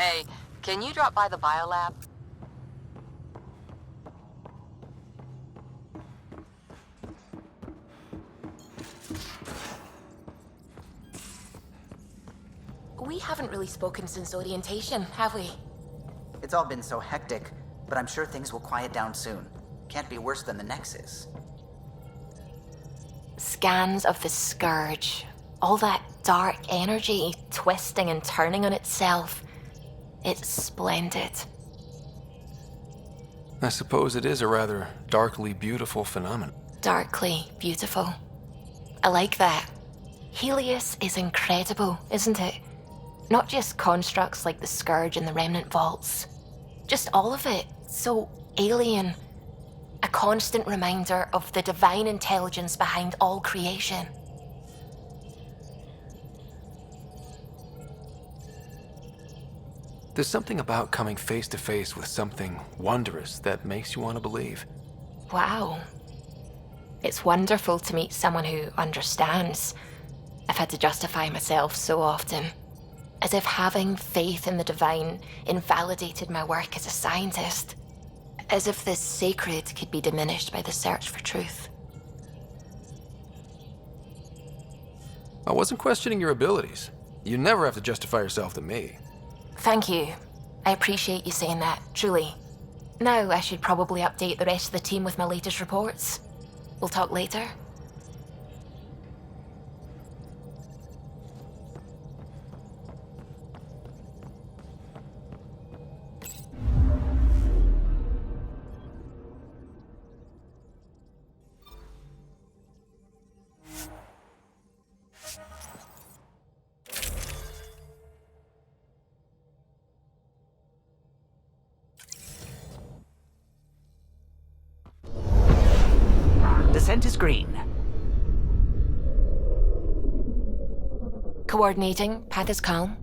Hey, can you drop by the biolab? We haven't really spoken since orientation, have we? It's all been so hectic, but I'm sure things will quiet down soon. Can't be worse than the Nexus. Scans of the Scourge. All that dark energy twisting and turning on itself. It's splendid. I suppose it is a rather darkly beautiful phenomenon. Darkly beautiful. I like that. Helios is incredible, isn't it? Not just constructs like the Scourge and the Remnant Vaults. Just all of it. So alien. A constant reminder of the divine intelligence behind all creation. There's something about coming face to face with something wondrous that makes you want to believe. Wow. It's wonderful to meet someone who understands. I've had to justify myself so often. As if having faith in the divine invalidated my work as a scientist. As if the sacred could be diminished by the search for truth. I wasn't questioning your abilities. You never have to justify yourself to me. Thank you. I appreciate you saying that, truly. Now I should probably update the rest of the team with my latest reports. We'll talk later. Descent is green. Coordinating. Path is calm.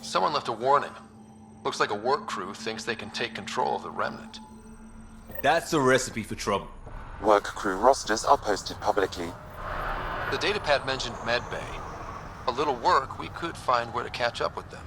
Someone left a warning. Looks like a work crew thinks they can take control of the Remnant. That's a recipe for trouble. Work crew rosters are posted publicly. The datapad mentioned medbay. A little work, we could find where to catch up with them.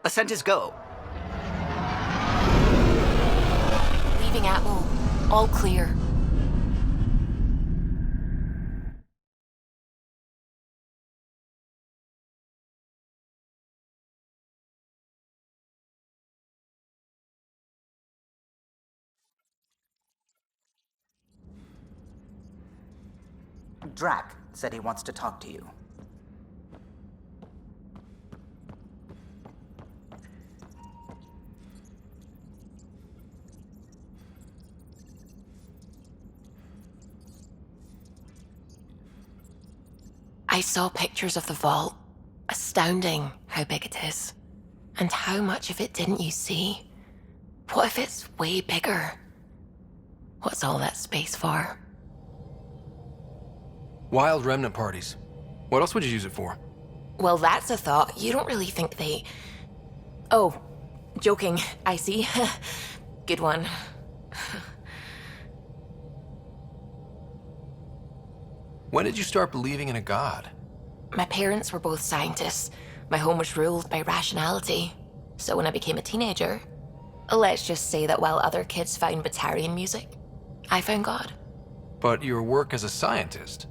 Ascent is go. Leaving Atwell. All clear. Drac said he wants to talk to you. I saw pictures of the vault. Astounding how big it is. And how much of it didn't you see? What if it's way bigger? What's all that space for? Wild remnant parties. What else would you use it for? Well, that's a thought. You don't really think they... Oh, joking, I see. Good one. When did you start believing in a god? My parents were both scientists. My home was ruled by rationality. So when I became a teenager, let's just say that while other kids found Batarian music, I found God. But your work as a scientist?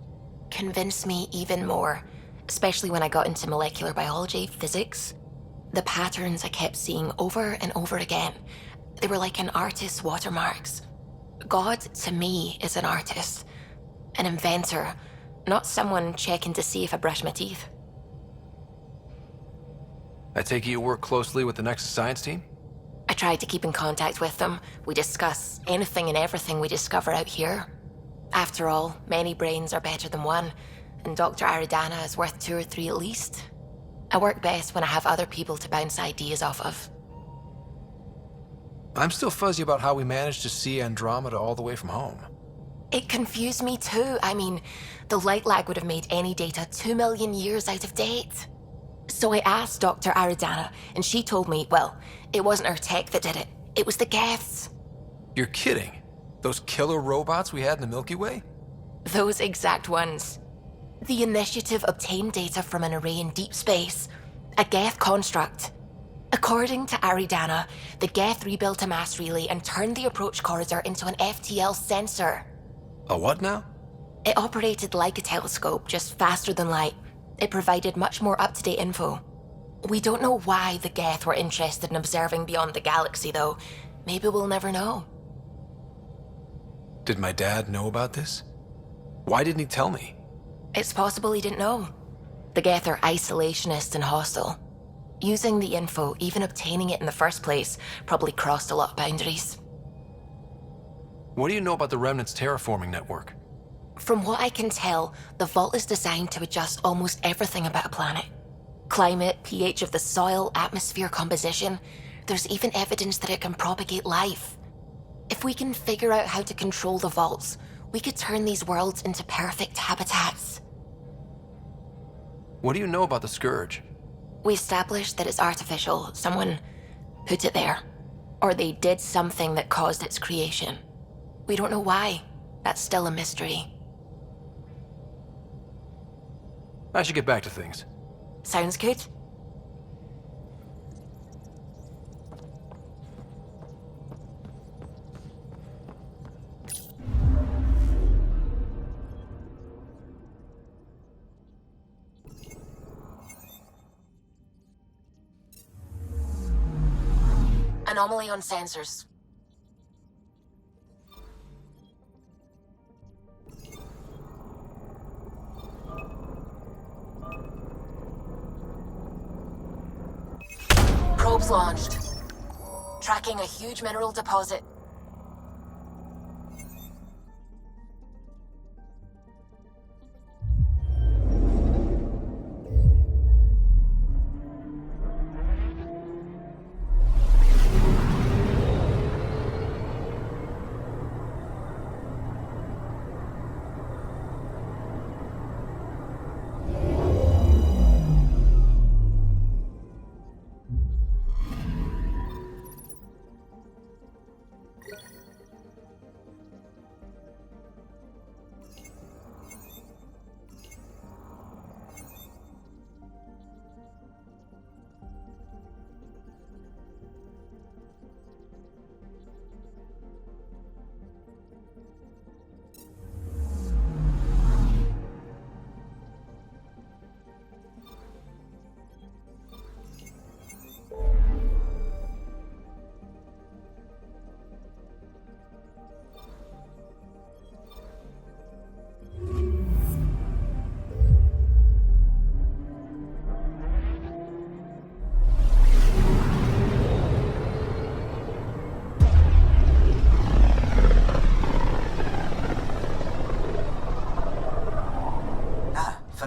Convinced me even more, especially when I got into molecular biology, physics. The patterns I kept seeing over and over again, they were like an artist's watermarks. God, to me, is an artist, an inventor, not someone checking to see if I brush my teeth. I take it you work closely with the Nexus science team? I tried to keep in contact with them. We discuss anything and everything we discover out here. After all, many brains are better than one, and Dr. Aridana is worth 2 or 3 at least. I work best when I have other people to bounce ideas off of. I'm still fuzzy about how we managed to see Andromeda all the way from home. It confused me too. I mean, the light lag would have made any data 2 million years out of date. So I asked Dr. Aridana, and she told me, well, it wasn't her tech that did it. It was the Geths. You're kidding? Those killer robots we had in the Milky Way? Those exact ones. The initiative obtained data from an array in deep space, a Geth construct. According to Aridana, the Geth rebuilt a mass relay and turned the approach corridor into an FTL sensor. A what now? It operated like a telescope, just faster than light. It provided much more up-to-date info. We don't know why the Geth were interested in observing beyond the galaxy, though. Maybe we'll never know. Did my dad know about this? Why didn't he tell me? It's possible he didn't know. The Geth are isolationist and hostile. Using the info, even obtaining it in the first place, probably crossed a lot of boundaries. What do you know about the Remnant's terraforming network? From what I can tell, the vault is designed to adjust almost everything about a planet. Climate, pH of the soil, atmosphere composition. There's even evidence that it can propagate life. If we can figure out how to control the vaults, we could turn these worlds into perfect habitats. What do you know about the Scourge? We established that it's artificial. Someone put it there. Or they did something that caused its creation. We don't know why. That's still a mystery. I should get back to things. Sounds good. Anomaly on sensors. Probes launched. Tracking a huge mineral deposit.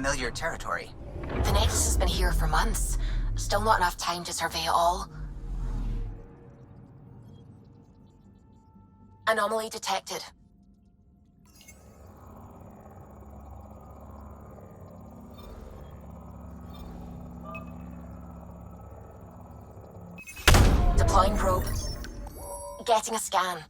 unfamiliar territory. The Nexus has been here for months. Still not enough time to survey it all. Anomaly detected. Deploying probe. Getting a scan.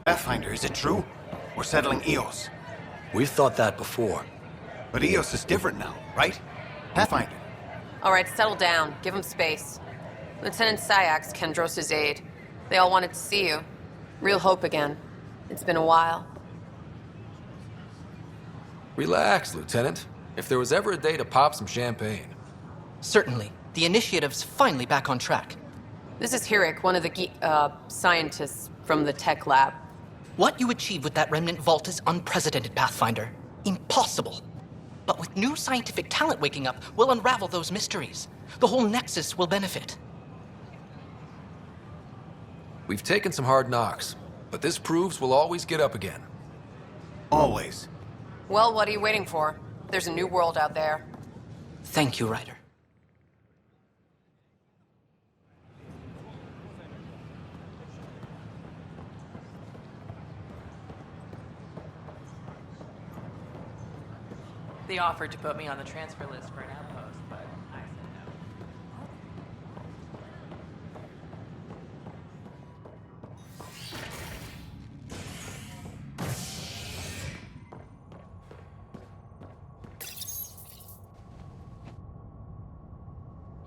Pathfinder, is it true? We're settling Eos. We've thought that before. But Eos is different now, right? Pathfinder. All right, settle down. Give him space. Lieutenant Syax, Kendros' aide. They all wanted to see you. Real hope again. It's been a while. Relax, Lieutenant. If there was ever a day to pop some champagne. Certainly. The initiative's finally back on track. This is Hirik, one of the scientists from the tech lab. What you achieved with that remnant vault is unprecedented, Pathfinder. Impossible. But with new scientific talent waking up, we'll unravel those mysteries. The whole Nexus will benefit. We've taken some hard knocks, but this proves we'll always get up again. Always. Well, what are you waiting for? There's a new world out there. Thank you, Ryder. They offered to put me on the transfer list for an outpost, but I said no.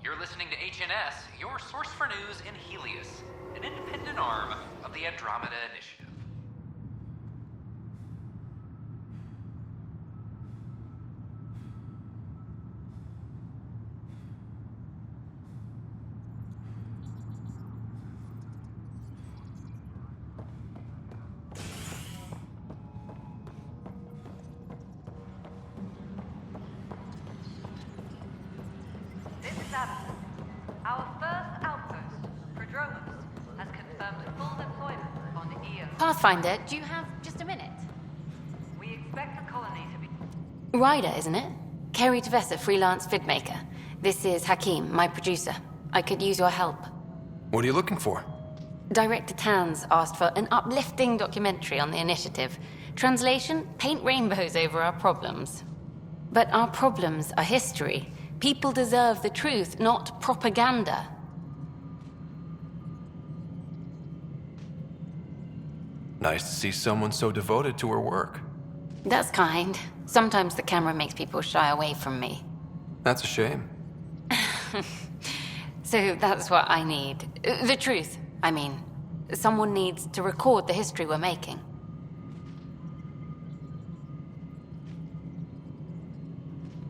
You're listening to HNS, your source for news in Helios, an independent arm of the Andromeda Initiative. This is Addison. Our first outpost, Prodromus, has confirmed full deployment on Io. Pathfinder, do you have just a minute? We expect the colony to be... Ryder, isn't it? Kerry Tavessa, freelance vidmaker. This is Hakim, my producer. I could use your help. What are you looking for? Director Tans asked for an uplifting documentary on the initiative. Translation, paint rainbows over our problems. But our problems are history. People deserve the truth, not propaganda. Nice to see someone so devoted to her work. That's kind. Sometimes the camera makes people shy away from me. That's a shame. So that's what I need. The truth, I mean. Someone needs to record the history we're making.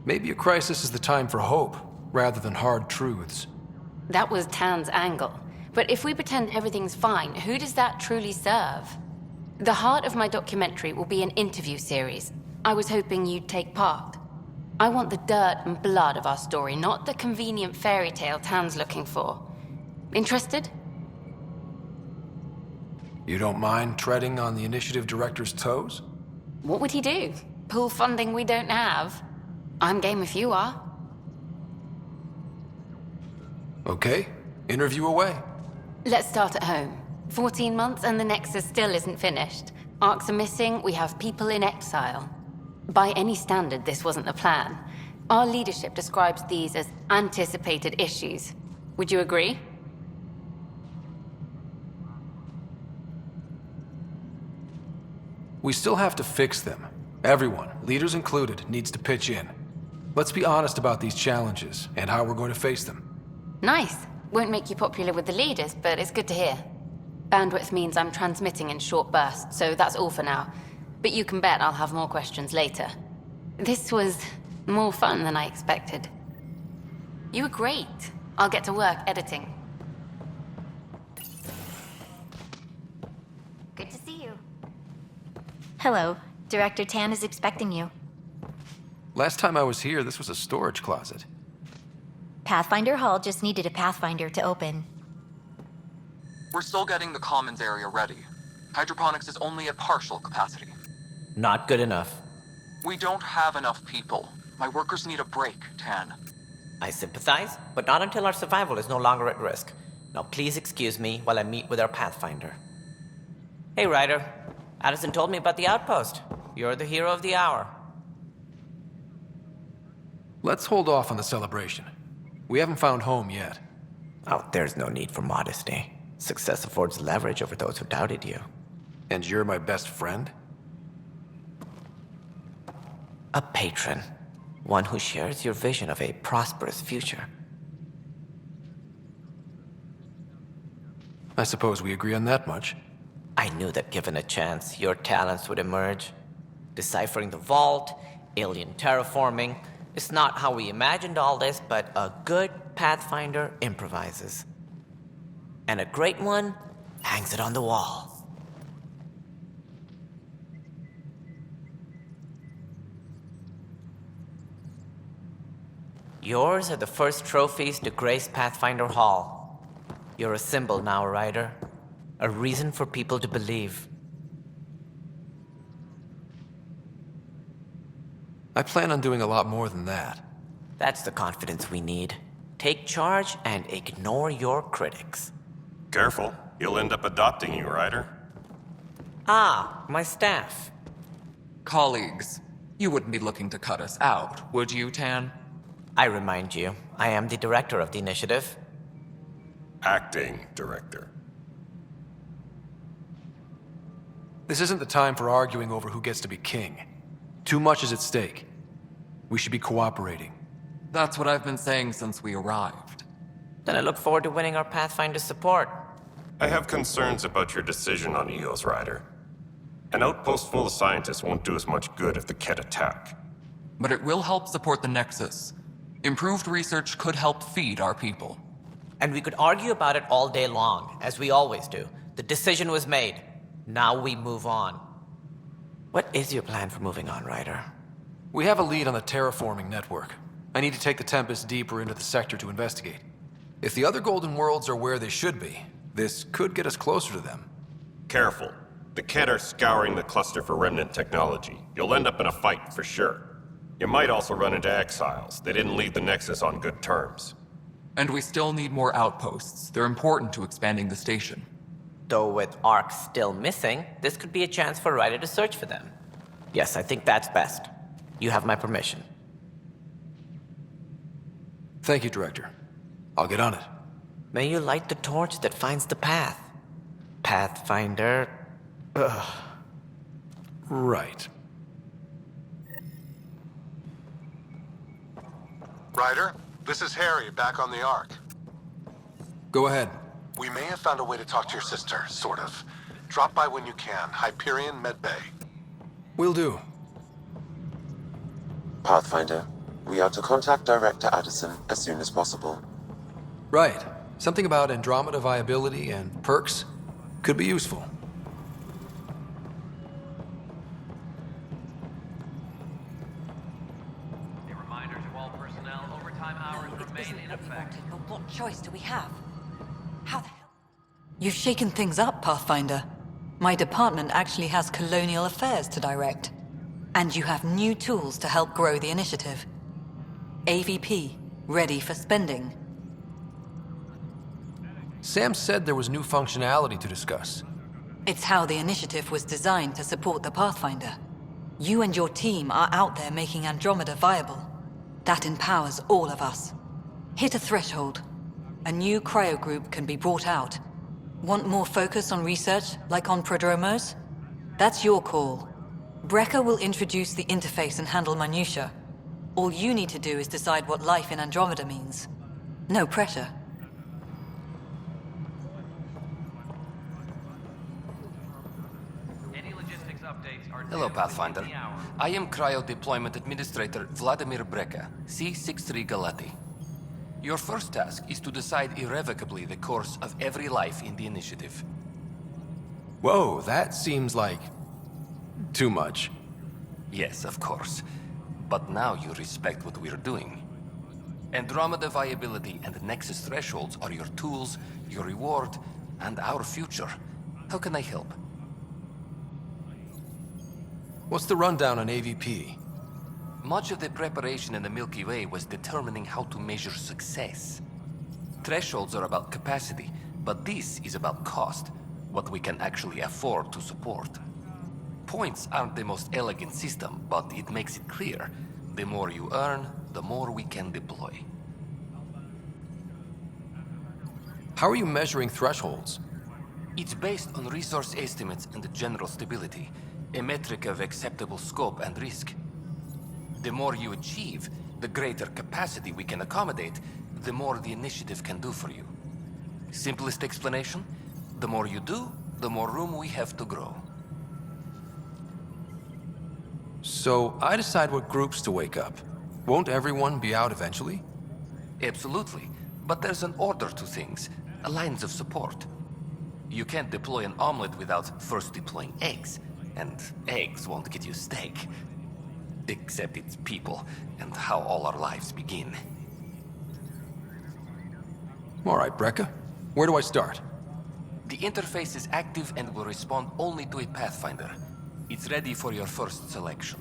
Maybe a crisis is the time for hope, rather than hard truths. That was Tan's angle. But if we pretend everything's fine, who does that truly serve? The heart of my documentary will be an interview series. I was hoping you'd take part. I want the dirt and blood of our story, not the convenient fairy tale Tan's looking for. Interested? You don't mind treading on the initiative director's toes? What would he do? Pool funding we don't have? I'm game if you are. Okay, interview away. Let's start at home. 14 months and the Nexus still isn't finished. Arcs are missing, we have people in exile. By any standard, this wasn't the plan. Our leadership describes these as anticipated issues. Would you agree? We still have to fix them. Everyone, leaders included, needs to pitch in. Let's be honest about these challenges and how we're going to face them. Nice. Won't make you popular with the leaders, but it's good to hear. Bandwidth means I'm transmitting in short bursts, so that's all for now. But you can bet I'll have more questions later. This was more fun than I expected. You were great. I'll get to work editing. Good to see you. Hello. Director Tan is expecting you. Last time I was here, this was a storage closet. Pathfinder Hall just needed a Pathfinder to open. We're still getting the commons area ready. Hydroponics is only at partial capacity. Not good enough. We don't have enough people. My workers need a break, Tan. I sympathize, but not until our survival is no longer at risk. Now please excuse me while I meet with our Pathfinder. Hey, Ryder. Addison told me about the outpost. You're the hero of the hour. Let's hold off on the celebration. We haven't found home yet. Oh, there's no need for modesty. Success affords leverage over those who doubted you. And you're my best friend? A patron. One who shares your vision of a prosperous future. I suppose we agree on that much. I knew that given a chance, your talents would emerge. Deciphering the vault, alien terraforming. It's not how we imagined all this, but a good Pathfinder improvises. And a great one hangs it on the wall. Yours are the first trophies to grace Pathfinder Hall. You're a symbol now, Ryder. A reason for people to believe. I plan on doing a lot more than that. That's the confidence we need. Take charge and ignore your critics. Careful. He'll end up adopting you, Ryder. Ah, my staff. Colleagues, you wouldn't be looking to cut us out, would you, Tan? I remind you, I am the director of the initiative. Acting director. This isn't the time for arguing over who gets to be king. Too much is at stake. We should be cooperating. That's what I've been saying since we arrived. Then I look forward to winning our Pathfinder support. I have concerns about your decision on Eos, Ryder. An outpost full of scientists won't do as much good if the Kett attack. But it will help support the Nexus. Improved research could help feed our people. And we could argue about it all day long, as we always do. The decision was made. Now we move on. What is your plan for moving on, Ryder? We have a lead on the terraforming network. I need to take the Tempest deeper into the sector to investigate. If the other Golden Worlds are where they should be, this could get us closer to them. Careful. The Kett are scouring the cluster for remnant technology. You'll end up in a fight, for sure. You might also run into exiles. They didn't leave the Nexus on good terms. And we still need more outposts. They're important to expanding the station. Though with Ark still missing, this could be a chance for Ryder to search for them. Yes, I think that's best. You have my permission. Thank you, Director. I'll get on it. May you light the torch that finds the path. Pathfinder... Ugh. Right. Ryder, this is Harry, back on the Ark. Go ahead. We may have found a way to talk to your sister, sort of. Drop by when you can. Hyperion Med Bay. Will do. Pathfinder, We are to contact Director Addison as soon as possible. Right. Something about Andromeda viability and perks could be useful. A reminder to all personnel, overtime hours remain in effect. But what choice do we have? How the hell? You've shaken things up, Pathfinder. My department actually has colonial affairs to direct. And you have new tools to help grow the initiative. AVP, ready for spending. Sam said there was new functionality to discuss. It's how the initiative was designed to support the Pathfinder. You and your team are out there making Andromeda viable. That empowers all of us. Hit a threshold. A new cryo group can be brought out. Want more focus on research, like on prodromos? That's your call. Brecker will introduce the interface and handle minutiae. All you need to do is decide what life in Andromeda means. No pressure. Any logistics updates are Hello, due Pathfinder. within the hour. I am Cryo Deployment Administrator Vladimir Brecker, C-63 Galati. Your first task is to decide irrevocably the course of every life in the initiative. Whoa, that seems like too much. Yes, of course. But now you respect what we're doing. Andromeda viability and Nexus thresholds are your tools, your reward, and our future. How can I help? What's the rundown on AVP? Much of the preparation in the Milky Way was determining how to measure success. Thresholds are about capacity, but this is about cost, what we can actually afford to support. Points aren't the most elegant system, but it makes it clear. The more you earn, the more we can deploy. How are you measuring thresholds? It's based on resource estimates and general stability, a metric of acceptable scope and risk. The more you achieve, the greater capacity we can accommodate, the more the initiative can do for you. Simplest explanation, the more you do, the more room we have to grow. So I decide what groups to wake up. Won't everyone be out eventually? Absolutely, but there's an order to things, lines of support. You can't deploy an omelet without first deploying eggs, and eggs won't get you steak. Except it's people, and how all our lives begin. All right, Brecker. Where do I start? The interface is active and will respond only to a Pathfinder. It's ready for your first selection.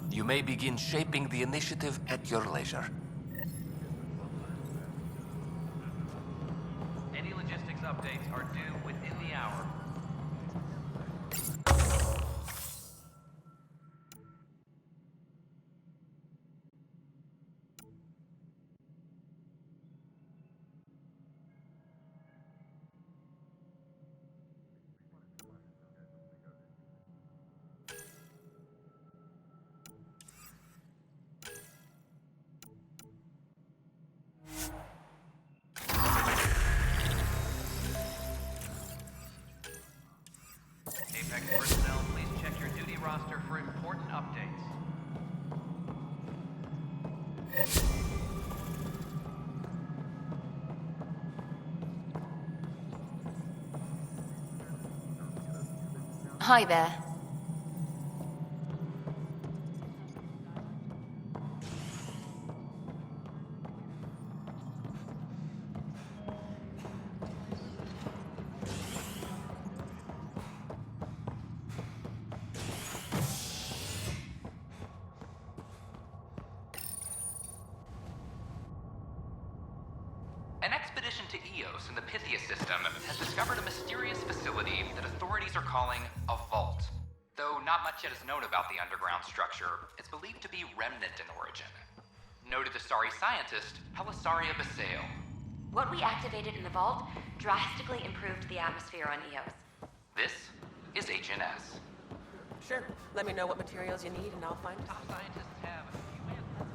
You may begin shaping the initiative at your leisure. Any logistics updates are due within the hour. Apex personnel, please check your duty roster for important updates. Hi there. An expedition to Eos in the Pythia system has discovered a mysterious facility that authorities are calling a vault. Though not much yet is known about the underground structure, it's believed to be remnant in origin. Noted Asari scientist, Helisaria Basale. What we activated in the vault drastically improved the atmosphere on Eos. This is HNS. Sure. Let me know what materials you need and I'll find it. Top scientists have a few answers.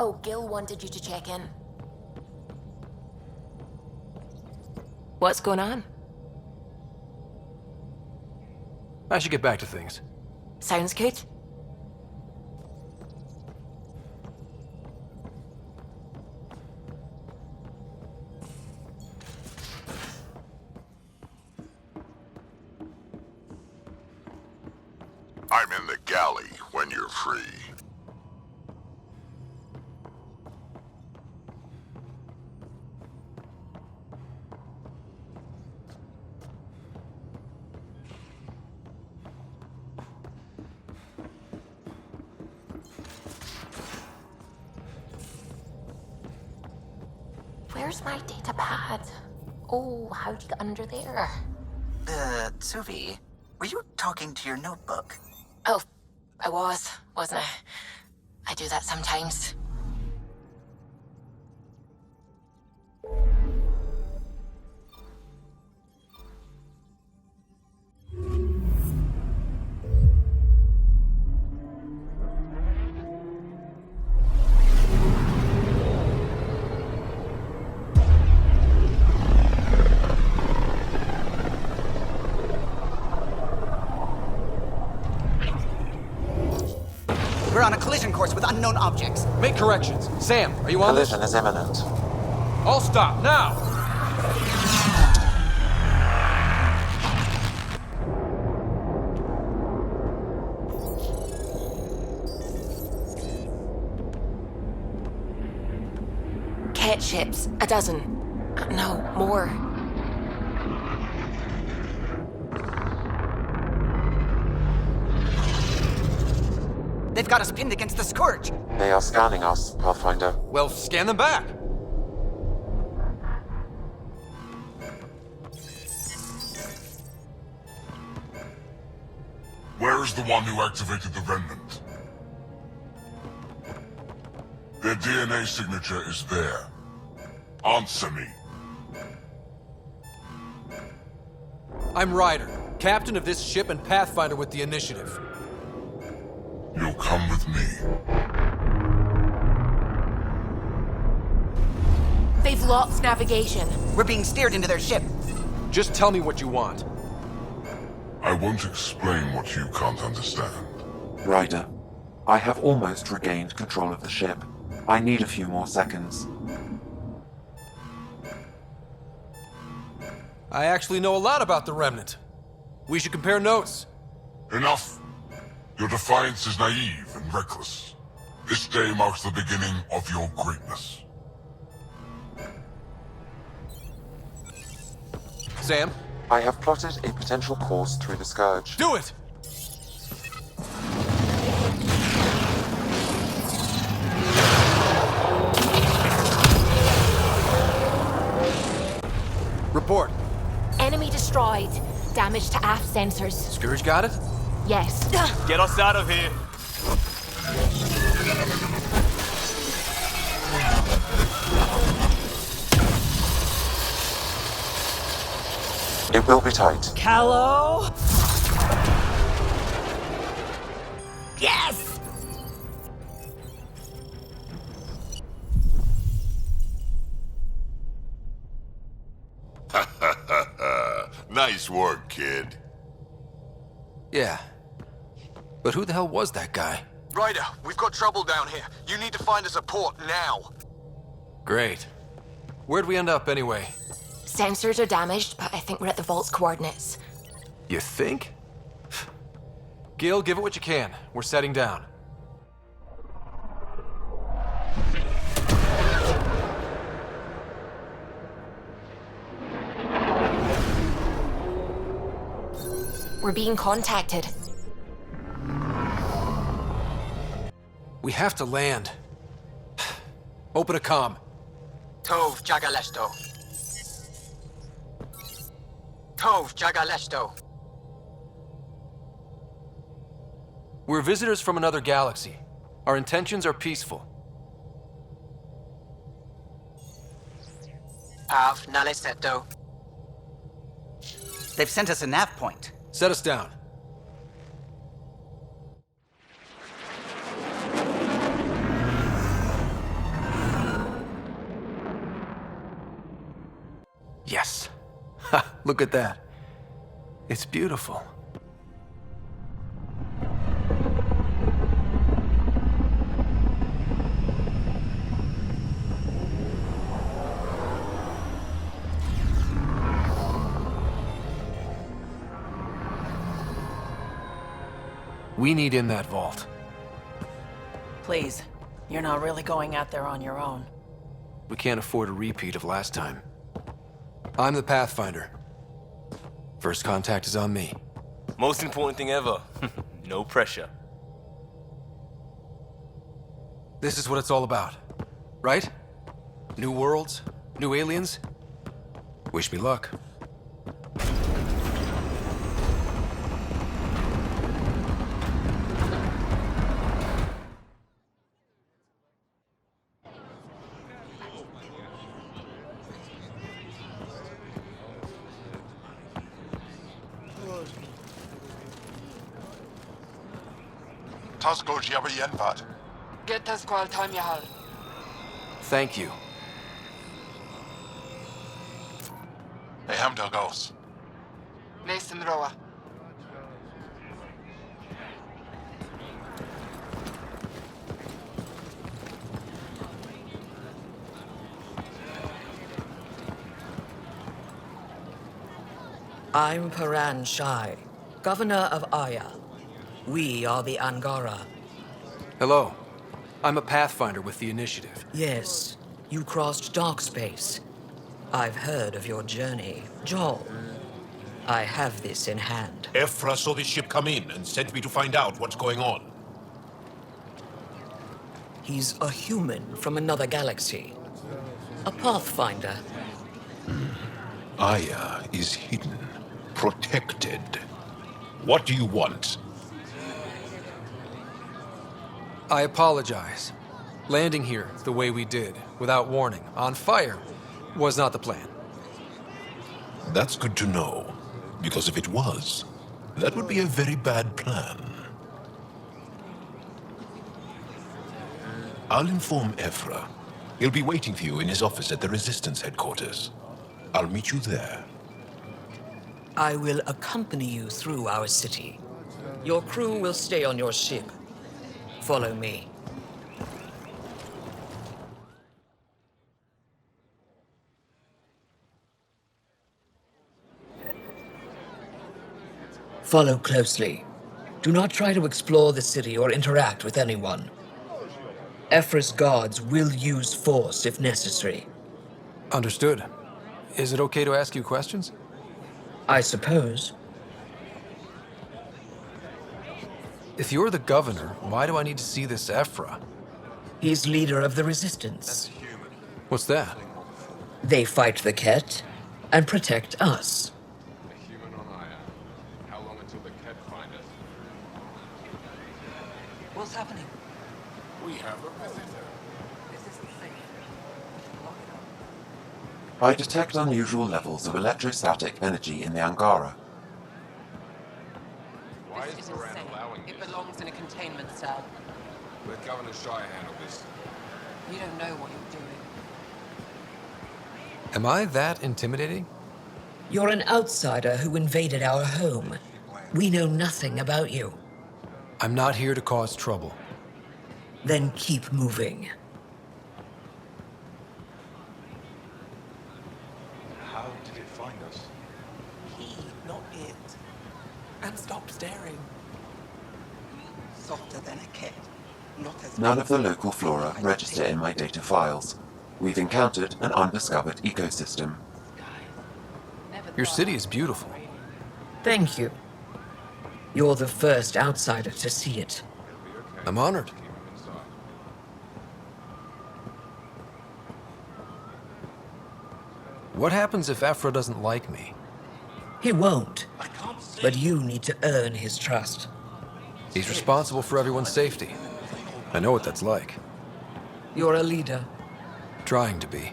Oh, Gil wanted you to check in. What's going on? I should get back to things. Sounds good. I'm in the galley when you're free. Where's my data pad? Oh, how'd you get under there? Suvi, were you talking to your notebook? Oh, I wasn't I? I do that sometimes. We're on a collision course with unknown objects. Make corrections. Sam, are you on this? Collision is imminent. All stop, now! Cat ships, a dozen. No, more. They've got us pinned against the Scourge. They are scanning us, Pathfinder. Well, scan them back! Where's the one who activated the Remnant? Their DNA signature is there. Answer me. I'm Ryder, captain of this ship and Pathfinder with the initiative. You'll come with me. They've lost navigation. We're being steered into their ship. Just tell me what you want. I won't explain what you can't understand. Ryder, I have almost regained control of the ship. I need a few more seconds. I actually know a lot about the Remnant. We should compare notes. Enough! Your defiance is naive and reckless. This day marks the beginning of your greatness. Sam? I have plotted a potential course through the Scourge. Do it! Report. Enemy destroyed. Damage to aft sensors. Scourge got it? Yes. Get us out of here. It will be tight. Callow? Yes! Nice work, kid. Yeah. But who the hell was that guy? Ryder, we've got trouble down here. You need to find us a port now. Great. Where'd we end up anyway? Sensors are damaged, but I think we're at the vault's coordinates. You think? Gil, give it what you can. We're setting down. We're being contacted. We have to land. Open a comm. Tov Jagaleshto. Tov Jagaleshto. We're visitors from another galaxy. Our intentions are peaceful. Av Naleseto. They've sent us a nav point. Set us down. Look at that. It's beautiful. We need in that vault. Please, you're not really going out there on your own. We can't afford a repeat of last time. I'm the Pathfinder. First contact is on me. Most important thing ever. No pressure. This is what it's all about, right? New worlds, new aliens. Wish me luck. Tasco Jabba Yenvat. Get us qual time yahal. Thank you. Hey, Hamdel goes. Nathan Roa. I'm Paran Shai, Governor of Aya. We are the Angara. Hello. I'm a Pathfinder with the Initiative. Yes, you crossed dark space. I've heard of your journey, Joel. I have this in hand. Ephra saw this ship come in and sent me to find out what's going on. He's a human from another galaxy. A Pathfinder. Aya is hidden, protected. What do you want? I apologize. Landing here the way we did, without warning, on fire, was not the plan. That's good to know, because if it was, that would be a very bad plan. I'll inform Ephra. He'll be waiting for you in his office at the Resistance headquarters. I'll meet you there. I will accompany you through our city. Your crew will stay on your ship. Follow me. Follow closely. Do not try to explore the city or interact with anyone. Ephra's guards will use force if necessary. Understood. Is it okay to ask you questions? I suppose. If you're the governor, why do I need to see this Ephra? He's leader of the Resistance. What's that? They fight the Ket and protect us. What's happening? We have a visitor. This isn't safe. Lock it up. I detect unusual levels of electrostatic energy in the Angara. Why is Moran allowing it? It belongs in a containment cell. Let Governor Shire handle this. You don't know what you're doing. Am I that intimidating? You're an outsider who invaded our home. We know nothing about you. I'm not here to cause trouble. Then keep moving. How did it find us? He, not it. And stop staring. Softer than a cat. Not as None of the local flora register in my data files. We've encountered an undiscovered ecosystem. Your city is beautiful. Thank you. You're the first outsider to see it. I'm honored. What happens if Ephra doesn't like me? He won't. But you need to earn his trust. He's responsible for everyone's safety. I know what that's like. You're a leader. Trying to be.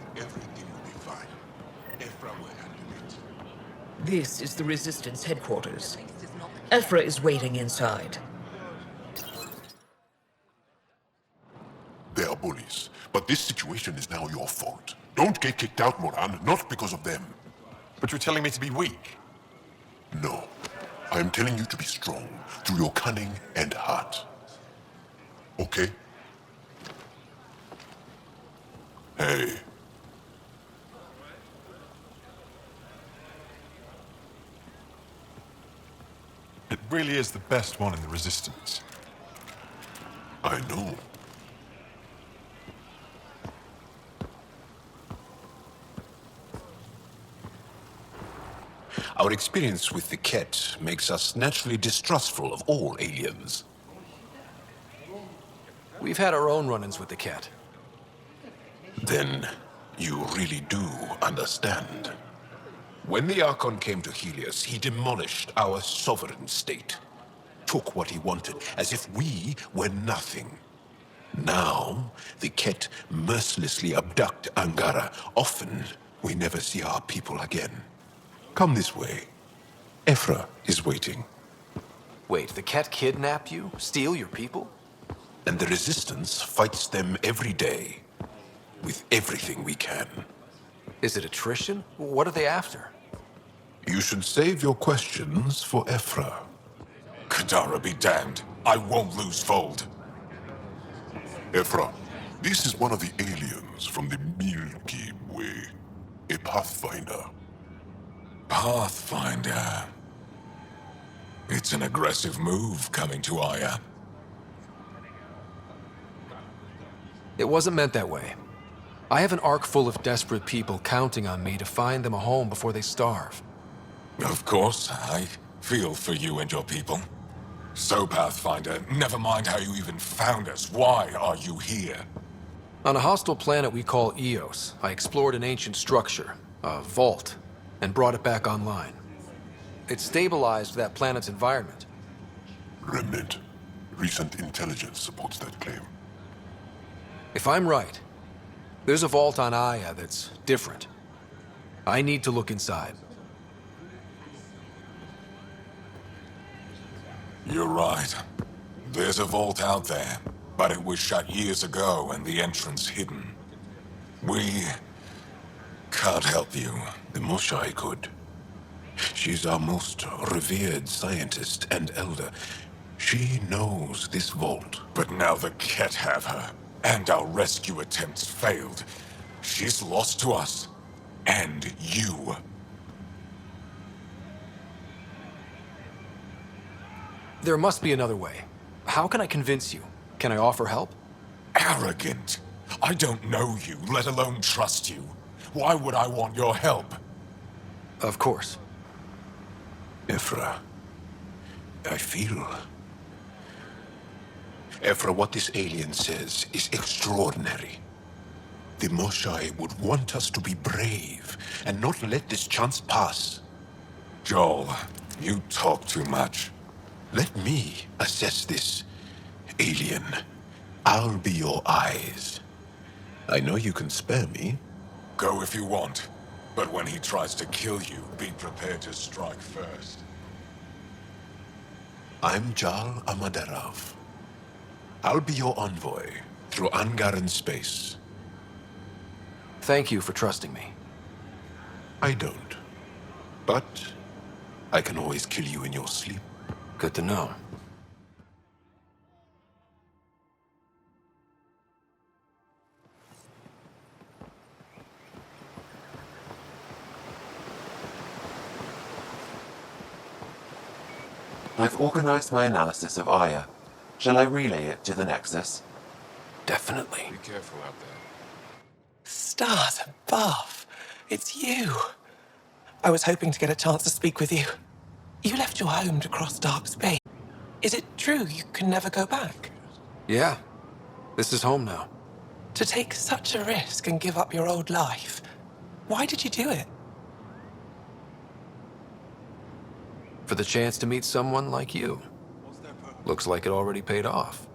This is the Resistance headquarters. Ephra is waiting inside. They are bullies, but this situation is now your fault. Don't get kicked out, Moran, not because of them. But you're telling me to be weak? No. I am telling you to be strong through your cunning and heart. Okay? Hey. It really is the best one in the Resistance. I know. Our experience with the Ket makes us naturally distrustful of all aliens. We've had our own run-ins with the Ket. Then you really do understand. When the Archon came to Helios, he demolished our sovereign state. Took what he wanted, as if we were nothing. Now, the Ket mercilessly abduct Angara. Often, we never see our people again. Come this way. Ephra is waiting. Wait, the Ket kidnap you? Steal your people? And the Resistance fights them every day. With everything we can. Is it attrition? What are they after? You should save your questions for Ephra. Kadara be damned. I won't lose Fold. Ephra, this is one of the aliens from the Milky Way. A Pathfinder. Pathfinder. It's an aggressive move coming to Aya. It wasn't meant that way. I have an ark full of desperate people counting on me to find them a home before they starve. Of course, I feel for you and your people. So, Pathfinder, never mind how you even found us. Why are you here? On a hostile planet we call Eos, I explored an ancient structure, a vault, and brought it back online. It stabilized that planet's environment. Remnant. Recent intelligence supports that claim. If I'm right, there's a vault on Aya that's different. I need to look inside. You're right. There's a vault out there, but it was shut years ago and the entrance hidden. We can't help you. The Moshai could. She's our most revered scientist and elder. She knows this vault. But now the Ket have her, and our rescue attempts failed. She's lost to us, and you. There must be another way. How can I convince you? Can I offer help? Arrogant. I don't know you, let alone trust you. Why would I want your help? Of course. Ephra, I feel... Ephra, what this alien says is extraordinary. The Moshai would want us to be brave and not let this chance pass. Joel, you talk too much. Let me assess this, alien. I'll be your eyes. I know you can spare me. Go if you want. But when he tries to kill you, be prepared to strike first. I'm Jal Amaderov. I'll be your envoy through Angaran space. Thank you for trusting me. I don't. But I can always kill you in your sleep. Good to know. I've organized my analysis of Aya. Shall I relay it to the Nexus? Definitely. Be careful out there. Stars above. It's you. I was hoping to get a chance to speak with you. You left your home to cross dark space. Is it true you can never go back? Yeah. This is home now. To take such a risk and give up your old life, why did you do it? For the chance to meet someone like you. Looks like it already paid off.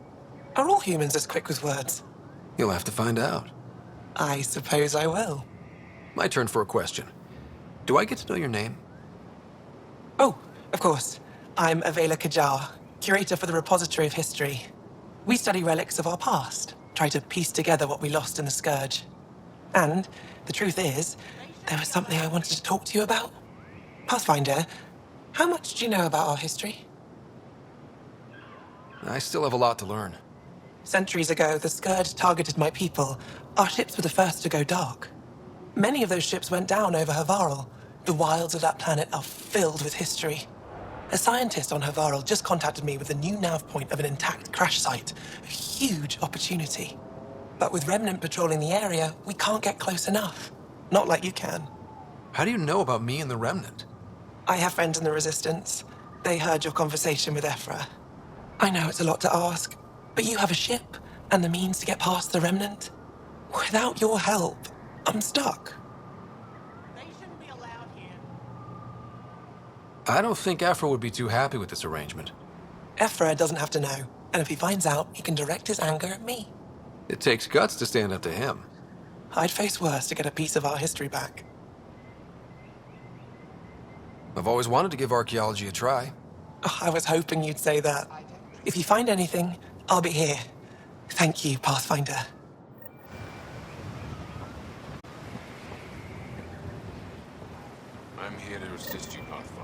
Are all humans as quick with words? You'll have to find out. I suppose I will. My turn for a question. Do I get to know your name? Oh, of course. I'm Avela Kajar, curator for the Repository of History. We study relics of our past, try to piece together what we lost in the Scourge. And the truth is, There was something I wanted to talk to you about. Pathfinder, how much do you know about our history? I still have a lot to learn. Centuries ago, the Scourge targeted my people. Our ships were the first to go dark. Many of those ships went down over Havarl. The wilds of that planet are filled with history. A scientist on Havarl just contacted me with a new nav point of an intact crash site. A huge opportunity. But with Remnant patrolling the area, we can't get close enough. Not like you can. How do you know about me and the Remnant? I have friends in the Resistance. They heard your conversation with Ephra. I know it's a lot to ask, but you have a ship and the means to get past the Remnant. Without your help, I'm stuck. I don't think Ephra would be too happy with this arrangement. Ephra doesn't have to know, and if he finds out, he can direct his anger at me. It takes guts to stand up to him. I'd face worse to get a piece of our history back. I've always wanted to give archaeology a try. Oh, I was hoping you'd say that. If you find anything, I'll be here. Thank you, Pathfinder. I'm here to assist you, Pathfinder.